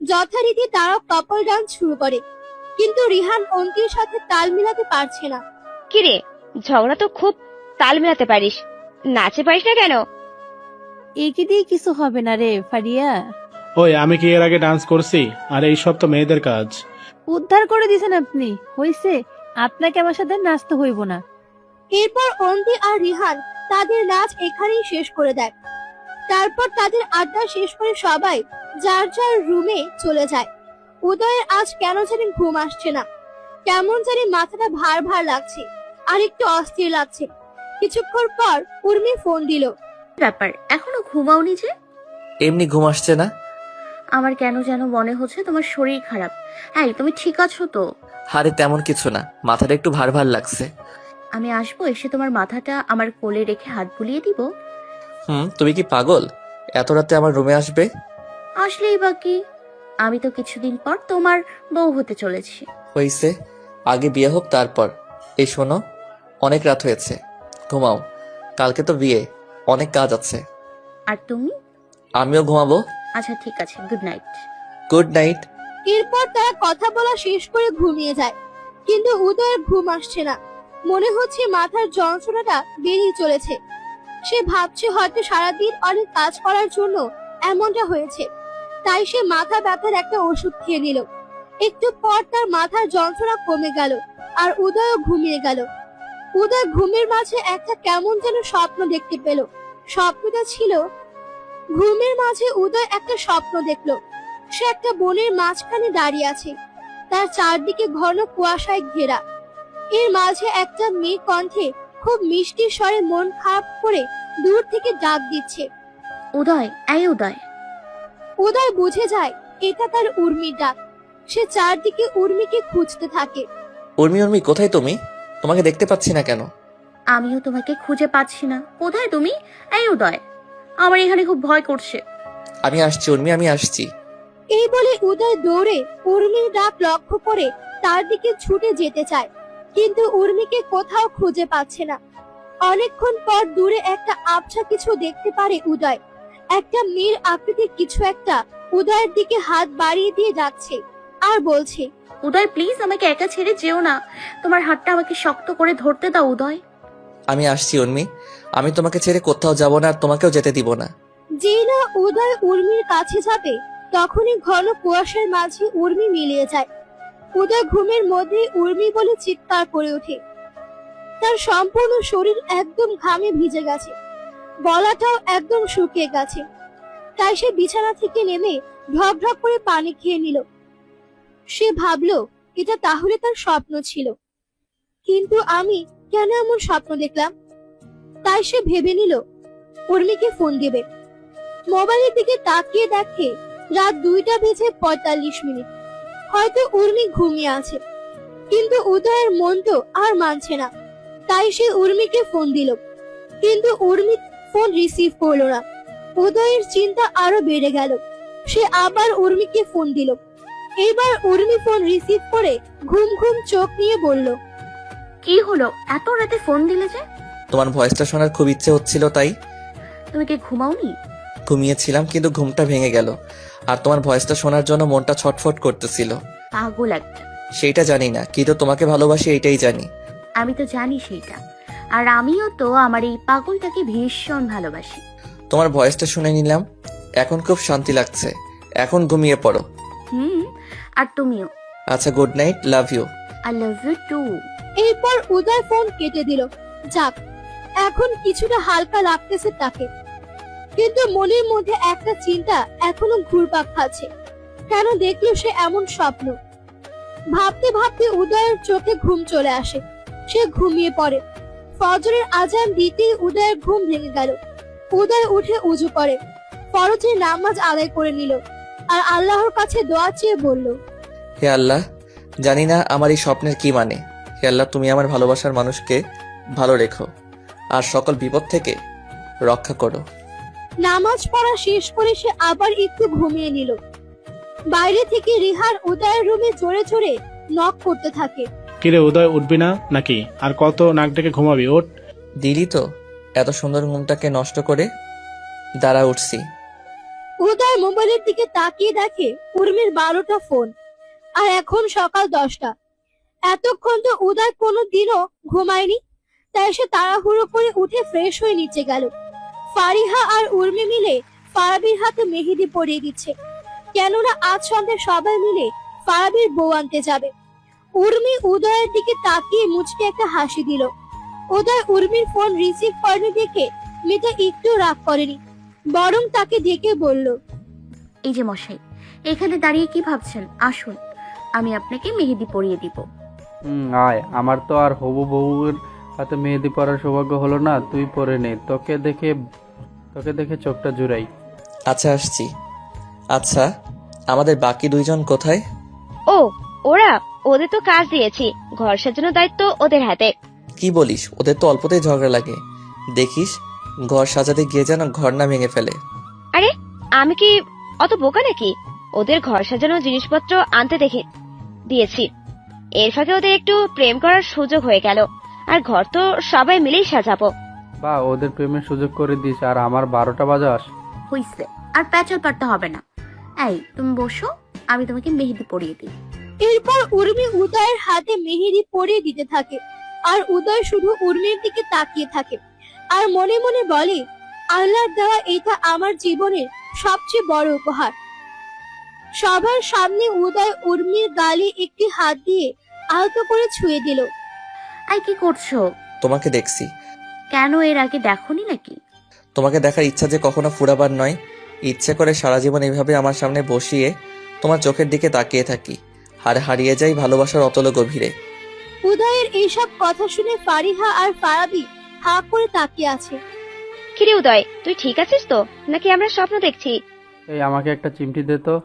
যথারীতি তারা couple dance শুরু করে, কিন্তু রিহান অন্তির সাথে তাল মিলাতে পারছে না। কিরে, ঝগড়া তো খুব তাল মেলাতে পারিস, নাচে পারিস না কেন? একে দিয়ে কিছু হবে না রে ফারিয়া। ওই আমি কি এর আগে ডান্স করছি? আর এইসব তো মেয়েদের কাজ। উদ্ধার করে দিয়েছেন আপনি, হইছে। আপনাকে আমার সাথে নাচতে হইব না। এরপর অন্তি আর রিহান তাদের নাচ এখানেই শেষ করে দেয়। তারপর তাদের আড্ডা শেষ করে সবাই যার যার রুমে চলে যায়। উদয়ের আজ কেন জানি ঘুম আসছে না, কেমন জানি মাথাটা ভার ভার লাগছে আর একটু অস্থির লাগছে। কিছুক্ষণ পর উর্মি ফোন দিল। ব্যাপার, এখনো ঘুমাওনি যে? এমনি ঘুম আসছে না। আমার কেন যেন মনে হচ্ছে তোমার শরীর খারাপ। এই, তুমি ঠিক আছো তো? আরে তেমন কিছু না, মাথাটা একটু ভার ভার লাগছে। আমি আসবো, এসে তোমার মাথাটা আমার কোলে রেখে হাত বুলিয়ে দিব? তুমি কি পাগল? এত রাতে আমার রুমে আসবে? আসলেই বা কি, আমি তো কিছুদিন পর তোমার বউ হতে চলেছি। হইছে, আগে বিয়ে হোক তারপর। এই শোনো, অনেক রাত হয়েছে, ঘুমাও। কালকে তো বিয়ে, অনেক কাজ আছে। আর তুমি? আমিও ঘুমাবো। আচ্ছা ঠিক আছে, গুড নাইট। Good night. এরপর তারা কথা বলা শেষ করে ঘুমিয়ে যায়, কিন্তু উদয়ের ঘুম আসছে না। মনে হচ্ছে মাথার যন্ত্রণাটা বেরিয়ে চলেছে। সে ভাবছে হয়তো সারাদিন অনেক কাজ করার জন্য এমনটা হয়েছে, তাই সে মাথা ব্যথার একটা ওষুধ খেয়ে নিল। একটু পর তার মাথার যন্ত্রণা কমে গেল আর উদয়ও ঘুমিয়ে গেল। উদয় ঘুমের মাঝে একটা কেমন যেন স্বপ্ন দেখতে পেল। স্বপ্নটা ছিল, ঘুমের মাঝে উদয় একটা স্বপ্ন দেখলো। সে একটা বনের মাঝখানে দাঁড়িয়ে আছে, তার চারদিকে ঘন কুয়াশায় ঘেরা। এর মাঝে একটা মেয়ে কণ্ঠে খুব মিষ্টি স্বরে মন খারাপ করে দূর থেকে ডাক দিচ্ছে। উদয়, এই উদয়। উদয় বুঝে যায় এটা তার উর্মির ডাক। সে চারদিকে উর্মিকে খুঁজতে থাকে। উর্মি, উর্মি কোথায় তুমি? তোমাকে দেখতে পাচ্ছি না কেন? আমিও তোমাকে খুঁজে পাচ্ছি না, কোথায় তুমি? এই উদয়, আমার এখানে খুব ভয় করছে। আমি আসছি উর্মি, আমি আসছি। এই বলে উদয় দৌড়ে উর্মির ডাক লক্ষ্য করে তার দিকে ছুটে যেতে চায়, কিন্তু উর্মিকে কোথাও খুঁজে পাচ্ছে না। অনেকক্ষণ পর দূরে একটা আবছা কিছু দেখতে পারে উদয়। একটা মেয়ের আকৃতির কিছু একটা উদয়ের দিকে হাত বাড়িয়ে দিয়ে যাচ্ছে আর বলছে, উদয় প্লিজ, আমাকে একা ছেড়ে যেও না, তোমার হাতটা আমাকে শক্ত করে ধরতে দাও উদয়। আমি আসছি উর্মি, আমি তোমাকে ছেড়ে কোথাও যাব না, আর তোমাকেও যেতে দিব না। যেই না উদয় উর্মির কাছে যাবে, তখনই ঘন কুয়াশার মাঝে উর্মি মিলিয়ে যায়। উদয় ঘুমের মধ্যে উর্মি বলে চিৎকার করে ওঠে। তার সম্পূর্ণ শরীর একদম ঘামে ভিজে গেছে, গলাটাও একদম শুকিয়ে গেছে। তাই সে বিছানা থেকে নেমে ঢক ঢক করে পানি খেয়ে নিল। সে ভাবলো এটা তাহলে তার স্বপ্ন ছিল, কিন্তু আমি কেন এমন স্বপ্ন দেখলাম? তাই সে ভেবে নিল উর্মিকে ফোন দেবে। মোবাইলের দিকে তাকিয়ে দেখে রাত 2:45। হয়তো উর্মি ঘুমিয়ে আছে, কিন্তু উদয়ের মন তো আর মানছে না। তাই সে উর্মিকে ফোন দিল, কিন্তু উর্মি ফোন রিসিভ করলো না। উদয়ের চিন্তা আরো বেড়ে গেল। সে আবার উর্মিকে ফোন দিল। এবার উর্মি ফোন রিসিভ করে ঘুম ঘুম চোখ নিয়ে বলল, কি হলো, এত রাতে ফোন দিলে যে? তোমার ভয়েসটা শোনার খুব ইচ্ছে হচ্ছিল, তাই। তুমি কি ঘুমাওনি? ঘুমিয়েছিলাম, কিন্তু ঘুমটা ভেঙে গেল, আর তোমার ভয়েসটা শোনার জন্য মনটা ছটফট করতেছিল। পাগল একটা। সেইটা জানি না, কিন্তু তোমাকে ভালোবাসি এইটাই জানি। আমি তো জানি সেইটা, আর আমিও তো আমার এই পাগলটাকে ভীষণ ভালোবাসি। তোমার ভয়েসটা শুনে নিলাম, এখন খুব শান্তি লাগছে। এখন ঘুমিয়ে পড়ো। আর তুমিও। আচ্ছা, good night, love you. I love you too. এরপর উদয় ফোন কেটে দিল। যাক, এখন কিছুটা হালকা লাগতেছে তাকে, কিন্তু মনের মধ্যে একটা চিন্তা এখনো ঘুরপাক খাচ্ছে। কেন দেখলো সে এমন স্বপ্ন? ভাবতে ভাবতে উদয়ের চোখে ঘুম চলে আসে। সে ঘুমিয়ে পড়ে। ফজরের আজান দিতেই উদয়ের ঘুম ভেঙে গেল। উদয় উঠে উজু করে, ফরজের নামাজ আদায় করে নিল আর আল্লাহর কাছে দোয়া চেয়ে বলল, হে আল্লাহ, জানি না আমার এই স্বপ্নের কি মানে। হে আল্লাহ, তুমি আমার ভালোবাসার মানুষকে ভালো রেখো আর সকল বিপদ থেকে রক্ষা করো। নামাজ পড়া শেষ করে সে আবার একটু ঘুমিয়ে নিল। বাইরে থেকে রিহান উদয়ের রুমে জোরে জোরে নক করতে থাকে। কিরে উদয়, উঠবি না নাকি? আর কত নাক ডেকে ঘুমাবি? ওঠ। দিলি তো এত সুন্দর ঘুমটাকে নষ্ট করে। দাঁড়া, উঠছি। উদয় মোবাইলের দিকে তাকিয়ে দেখে উর্মির 12টা ফোন, আর এখন সকাল 10টা। এতক্ষণ তো উদয় কোনোদিনও ঘুমায়নি, তাই সে তাড়াহুড়ো করে উঠে ফ্রেশ হয়ে নিচে গেল। ফারিহা আর উর্মি মিলে ফারাবির হাতে মেহেদি পরিয়ে দিচ্ছে, কেননা আজ সন্ধ্যায় সবাই মিলে ফারাবির বউ আনতে যাবে। উর্মি উদয়ের দিকে তাকিয়ে মুচকে একটা হাসি দিল। উদয় উর্মির ফোন রিসিভ করেনি দেখে মেয়েটা একটু রাগ করেনি, বরং তাকে ডেকে বলল, এই যে মশাই, এখানে দাঁড়িয়ে কি ভাবছেন? আসুন, আমি আপনাকে মেহেদি পরিয়ে দিব। আয়, আমার তো আর হবু বউয়ের হাতে মেহেদি পরার সৌভাগ্য হলো না, তুই পরে নে, তোকে দেখে চোখটা জুড়াই। আচ্ছা আসছি। আচ্ছা, আমাদের বাকি দুইজন কোথায়? ও, ওদের তো কাজ দিয়েছি, ঘর সাজানোর দায়িত্ব ওদের হাতে। কি বলিস? ওদের তো অল্পতেই ঝগড়া লাগে, দেখিস ঘর সাজাতে গিয়ে যেন ঘর না ভেঙে ফেলে। আরে আমি কি অত বোকা নাকি? ওদের ঘর সাজানোর জিনিসপত্র আনতে দেখে দিয়েছি, এর ফাঁকে ওদের একটু প্রেম করার সুযোগ হয়ে গেল, আর ঘর তো সবাই মিলেই সাজাবো। বা ওদের প্রেমের সুযোগ করে দিস, আর আমার 12টা বাজাস। হইছে, আর প্যাচাল পারতে হবে না। এই, তুমি বসো, আমি তোমাকে মেহেদি পরিয়ে দিই। এরপর উর্মি উদয়ের হাতে মেহেদি পরিয়ে দিতে থাকে, আর উদয় শুধু উর্মির দিকে তাকিয়ে থাকে আর মনে মনে বলে, আল্লাহর দেওয়া এটা আমার জীবনের সবচেয়ে বড় উপহার। সবার সামনে উদয় উর্মির গালে একটি হাত দিয়ে আলতো করে ছুঁয়ে দিল। এই, কি করছো? তোমাকে দেখছি। কেন, এর আগে দেখোনি নাকি? তোমাকে দেখার ইচ্ছা যে কখনো ফুরাবার নয়, ইচ্ছে করে সারা জীবন এইভাবে আমার সামনে বসিয়ে তোমার চোখের দিকে তাকিয়ে থাকি, আর হারিয়ে যাই ভালোবাসার অতল গভীরে। উদয়ের এইসব কথা শুনে ফারিহা আর ফারাবি হা করে তাকিয়ে আছে। কিরে উদয়, তুই ঠিক আছিস তো, নাকি আমরা স্বপ্ন দেখছি? এই আমাকে একটা চিমটি দে তো।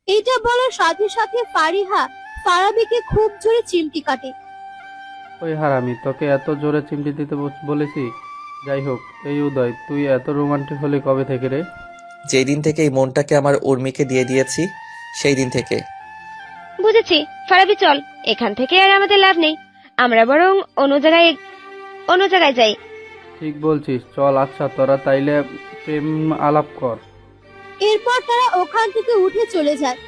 এটা বলার সাথে সাথে ফারিহা ফারাবিকে খুব জোরে চিমটি কাটে। ওই হারামি, তোকে এত জোরে চিমটি দিতে বলেছি? যাই হোক, এই উদয়, তুই এত রোমান্টিক হলে কবে থেকে রে? যেই দিন থেকে এই মনটাকে আমার উর্মিকে দিয়ে দিয়েছি, সেই দিন থেকে। বুঝেছি। ফারাবি, চল, এখান থেকে আর আমাদের লাভ নেই, আমরা বরং অন্য জায়গায় যাই। ঠিক বলছিস, চল। আচ্ছা, তোরা তাইলে প্রেম আলাপ কর। এরপর তারা ওখান থেকে উঠে চলে যায়।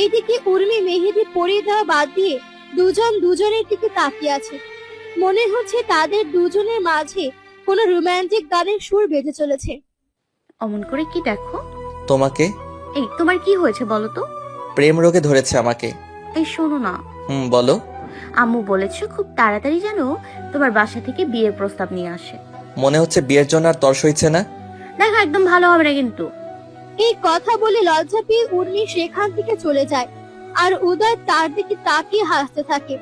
এইদিকে উর্মি মেহেদি পরিয়ে দেওয়া বাদ দিয়ে দুজন দুজনের দিকে তাকিয়ে আছে। মনে হচ্ছে তাদের দুজনের মাঝে কোনো রোমান্টিক গানের সুর বেজে চলেছে। অমন করে কি দেখো? তোমাকে। এই, তোমার কি হয়েছে বলো তো? প্রেম রোগে ধরেছে আমাকে। এই শোনো না, বলো। আম্মু বলেছে খুব তাড়াতাড়ি যেন তোমার বাসা থেকে বিয়ের প্রস্তাব নিয়ে আসে। মনে হচ্ছে বিয়ের জন্য আর তর্স হইছে না। দেখো, একদম ভালো হবে না কিন্তু। এই কথা বলে লজ্জা পেয়ে উর্মি সেখান থেকে চলে যায়, আর উদয় তার দিকে তাকিয়ে হাসতে থাকে।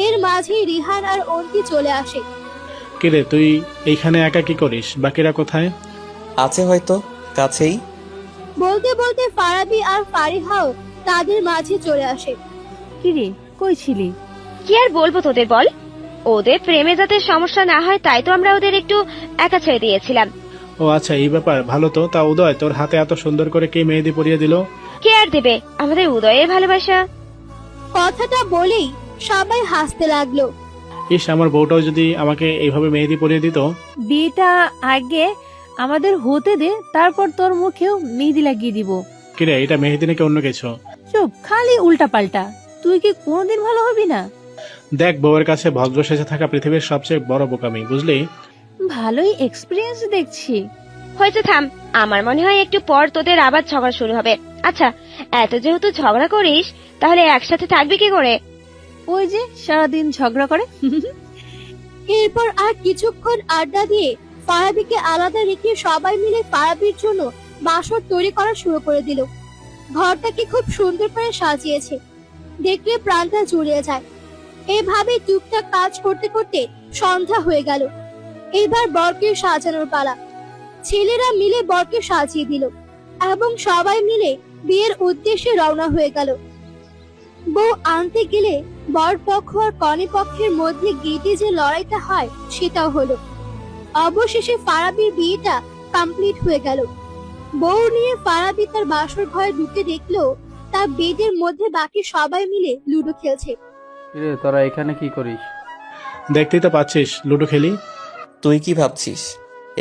এর মাঝেই রিহান আর অন্তি চলে আসে। কিরে, তুই এইখানে একা কি করিস? বাকিরা কোথায়? আছে হয়তো কাছেই। বলতে বলতে ফারাবি আর ফারিহাও তাদের মাঝে চলে আসে। কিরে, কই ছিলি? কি আর বলবো তোদের, বল। ওদের প্রেমে যাতে সমস্যা না হয় তাই তো আমরা ওদের একটু একা ছেড়ে দিয়েছিলাম। ও আচ্ছা, এই ব্যাপার। ভালো তো। তা উদয়, তোর হাতে এত সুন্দর করে কে মেহেদি পরিয়ে দিল? কে আর দেবে, আমাদের উদয়ের ভালোবাসা। কথাটা বলেই সবাই হাসতে লাগলো। ইস, আমার বউটাও যদি আমাকে এইভাবে মেহেদি পরিয়ে দিত। বিয়েটা আগে আমাদের হতে দে, তারপর তোর মুখেও মেহেদি লাগিয়ে দিব। কিরে, এটা মেহেদি নাকি অন্য কিছু? চুপ, খালি উল্টা পাল্টা। তুই কি কোনোদিন ভালো হবি না? দেখ, বউয়ের কাছে ভদ্র সেজে থাকা পৃথিবীর সবচেয়ে বড় বোকামি, বুঝলি? ভালোই এক্সপিরিয়েন্স দেখছি। হয়েছে, থাম। আমার মনে হয় একটু পর তোদের আবার ঝগড়া শুরু হবে। আচ্ছা, এত যেহেতু ঝগড়া করিস, তাহলে একসাথে থাকবি কি করে? ওই যে সারাদিন ঝগড়া করে। এরপর আর কিছুক্ষণ আড্ডা দিয়ে ফারাবিকে আলাদা রেখে সবাই মিলে ফারাবির জন্য বাসর তৈরি করা শুরু করে দিল। ঘরটাকে খুব সুন্দর করে সাজিয়েছে, দেখলে প্রাণটা জুড়িয়ে যায়। এভাবে টুকটাক কাজ করতে করতে সন্ধ্যা হয়ে গেল। এবার বরকে সাজানোর পালা। ছেলেরা মিলে বরকে সাজিয়ে দিল এবং সবাই মিলে বিয়ের উদ্দেশ্যে রওনা হয়ে গেল। বউ আনতে গেলে বর পক্ষ আর কনে পক্ষের মধ্যে গেটে যে লড়াইটা হয় সেটাও হলো। অবশেষে ফারাবির বিয়েটা কমপ্লিট হয়ে গেল। বউ নিয়ে ফারাবি তার বাসর ঘরে ঢুকে দেখলো তার বেডের মধ্যে বাকি সবাই মিলে লুডো খেলছে। কিরে, তোরা এখানে কি করিস? দেখতেই তো পাচ্ছিস, লুডো খেলি। তুই কি ভাবছিস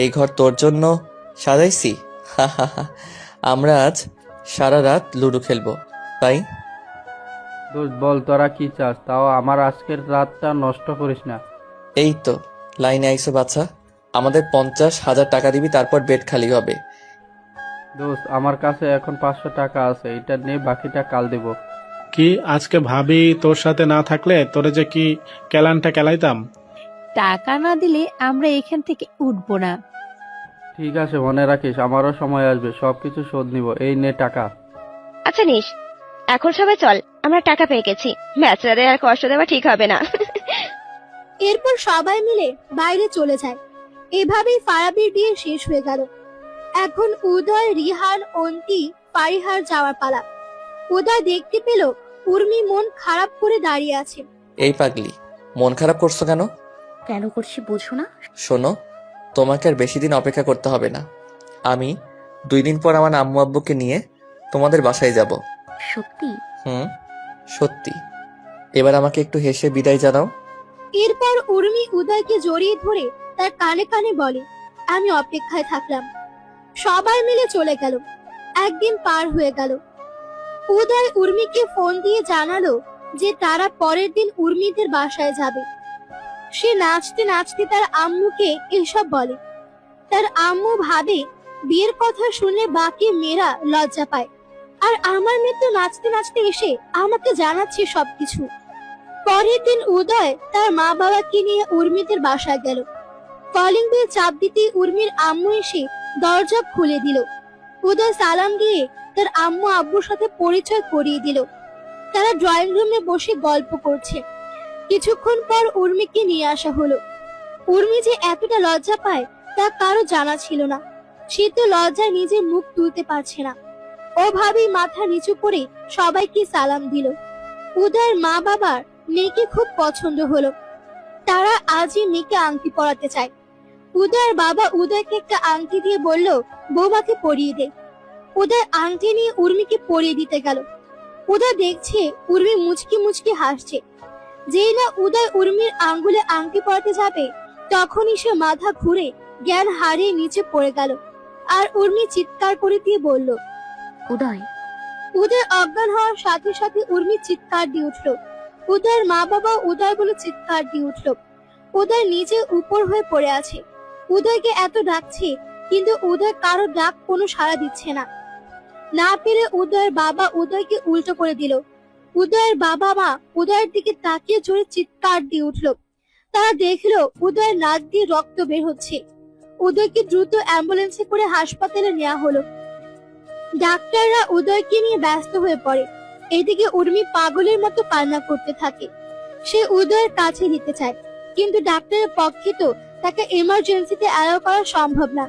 এই ঘর তোর জন্য সাজাইছি? আমরা আজ সারা রাত লুডো খেলবো, তাই? দোস্ত বল তোরা কি চাস, তাও আমার আজকের রাতটা নষ্ট করিস না। এই তো লাইনে আইসো বাচ্চা, আমাদের 50,000 টাকা দিবি, তারপর বেড খালি হবে। দোস্ত আমার কাছে এখন 500 টাকা আছে, এটা নিয়ে বাকিটা কাল দেব। কি আজকে ভাবি তোর সাথে না থাকলে তোরে যে কি কেলানটা কেলাইতাম। টাকা না দিলে আমরা এখান থেকে উঠবো না। ঠিক আছে, মনে রাখিস আমারও সময় আসবে, সবকিছু শোধ নিব। এই নে টাকা। আচ্ছা নিস, এখন সবাই চল, আমরা টাকা পেয়ে গেছি, ব্যাচেলারদের আর কষ্ট দেওয়া ঠিক হবে না। এরপর সবাই মিলে বাইরে চলে যায়। এভাবেই ফারাবির বিয়ে শেষ হয়ে গেল। এখন উদয়, রিহান, অন্তি, ফারিহার যাওয়ার পালা। উদয় দেখতে পেল উর্মি মন খারাপ করে দাঁড়িয়ে আছে। এই পাগলি, মন খারাপ করছো কেন? কেন করছি বুঝো না? শোনো, তোমাকে আর বেশি দিন অপেক্ষা করতে হবে না। আমি 2 দিন পর আমার আম্মু আব্বুকে নিয়ে তোমাদের বাসায় যাব। সত্যি? সত্যি। এবার আমাকে একটু হেসে বিদায় জানাও। এরপর উর্মি উদয়কে জড়িয়ে ধরে তার কানে কানে বলে, আমি অপেক্ষায় থাকলাম। সবাই মিলে চলে গেল। একদিন পার হয়ে গেল। উদয় উর্মিকে ফোন দিয়ে জানালো যে তারা পরের দিন উর্মিদের বাসায় যাবে। সে নাচতে নাচতে তার আম্মুকে এসব বলে। তার আম্মু ভাবে বিয়ের কথা শুনে বাকি মেয়েরা লজ্জা পায়, আর আমার মেয়ে তো নাচতে নাচতে এসে আমাকে জানাচ্ছে সবকিছু। পরের দিন উদয় তার মা বাবাকে নিয়ে উর্মিদের বাসায় গেল। কলিং বেল চাপ দিতে উর্মির আম্মু এসে দরজা খুলে দিল। উদয় সালাম দিয়ে তার আম্মু আব্বুর সাথে পরিচয় করিয়ে দিল। তারা ড্রয়িং রুমে বসে গল্প করছে। কিছুক্ষণ পর উর্মিকে নিয়ে আসা হলো। উর্মি যে এতটা লজ্জা পায় তা কারো জানা ছিল না। সে তো লজ্জায় নিজের মুখ তুলতে পারছে না। ও ভাবেই মাথা নিচু করে সবাইকে সালাম দিল। উদয়ের মা বাবার মেয়েকে খুব পছন্দ হলো। তারা আজই মেয়েকে আংটি পরাতে চায়। উদয়ের বাবা উদয়কে একটা আংটি দিয়ে বলল, বৌমাকে পরিয়ে দে। উদয় আংটি নিয়ে উর্মিকে পরিয়ে দিতে গেল। উদয় দেখছে উর্মি মুচকি মুচকি হাসছে। যেই না উদয় উর্মির আঙ্গুলে আংটি পরাতে যাবে, তখনই সে মাথা ঘুরে জ্ঞান হারিয়ে নিচে পড়ে গেল। আর উর্মি চিৎকার করে দিয়ে বলল, উদয়। উদয় অজ্ঞান হওয়ার সাথে সাথে উর্মি চিৎকার দিয়ে উঠল। উদয়ের মা বাবা উদয় বলে চিৎকার দিয়ে উঠল। উদয় নিজে উপর হয়ে পড়ে আছে। উদয়কে এত ডাকছে, কিন্তু উদয় কারো ডাক কোনো সাড়া দিচ্ছে না। না পেরে উদয়ের বাবা উদয়কে উল্টো করে দিল। উদয়ের বাবা মা উদয়ের দিকে তাকিয়ে জোরে চিৎকার দিয়ে উঠল। তারা দেখলো উদয়ের নাক দিয়ে রক্ত বের হচ্ছে। উদয়কে দ্রুত অ্যাম্বুলেন্সে করে হাসপাতালে নেওয়া হলো। ডাক্তাররা উদয়কে নিয়ে ব্যস্ত হয়ে পড়ে। এদিকে উর্মি পাগলের মতো কান্না করতে থাকে। সে উদয়ের কাছে নিতে চায়, কিন্তু ডাক্তারের পক্ষে তো তাকে এমার্জেন্সিতে অ্যালাউ করা সম্ভব না।